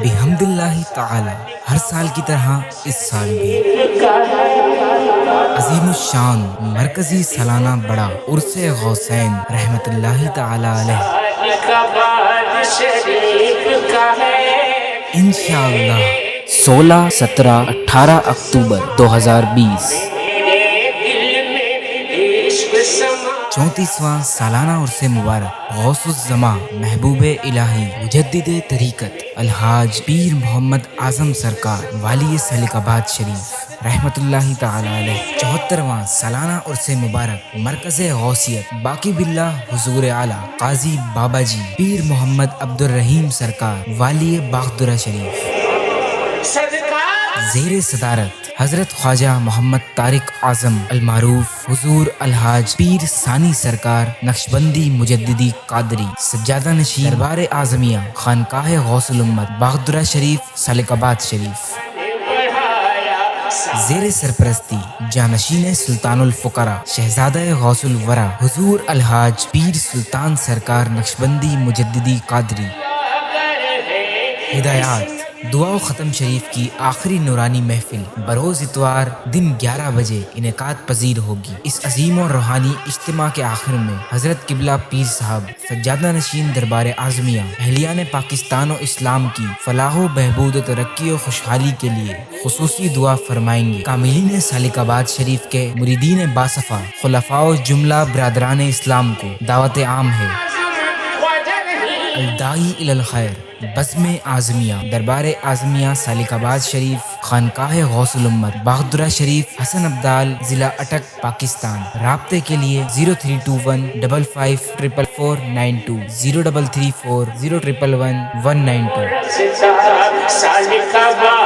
بحمد اللہ تعالی ہر سال کی طرح اس سال بھی عظیم الشان مرکزی سالانہ بڑا عرس غوثین رحمت اللہ تعالی علیہ انشاءاللہ 16، 17، 18 اکتوبر 2020 34واں سالانہ عرس مبارک غوث الزماں محبوب الہی مجدد طریقت الحاج پیر محمد اعظم سرکار والی سلک آباد شریف رحمت اللہ تعالی علیہ 74واں سالانہ عرس مبارک مرکز غوثیت باقی باللہ حضور اعلیٰ قاضی بابا جی پیر محمد عبدالرحیم سرکار والی باغدرہ شریف زیر صدارت حضرت خواجہ محمد طارق اعظم المعروف حضور الحاج پیر ثانی سرکار نقشبندی مجددی قادری سجادہ نشین دربار اعظمیہ خانقاہ غوث الامت باغدرہ شریف سالک آباد شریف زیر سرپرستی جانشین سلطان الفقراء شہزادہ غوث الورا حضور الحاج پیر سلطان سرکار نقشبندی مجددی قادری ہدایات دعا و ختم شریف کی آخری نورانی محفل بروز اتوار دن 11 بجے انعقاد پذیر ہوگی۔ اس عظیم اور روحانی اجتماع کے آخر میں حضرت قبلہ پیر صاحب سجادہ نشین دربار اعظمیہ اہلیان پاکستان و اسلام کی فلاح و بہبود و ترقی و خوشحالی کے لیے خصوصی دعا فرمائیں گے۔ کاملین سالک آباد شریف کے مریدین باصفا خلفاء و جملہ برادران اسلام کو دعوت عام ہے۔ الداعی الی الخیر بزم اعظمیہ دربار اعظمیہ سالک آباد شریف خانقاہ غوث الامت باغدرہ شریف حسن ابدال ضلع اٹک پاکستان۔ رابطے کے لیے 0321 55 44492 0334 011 192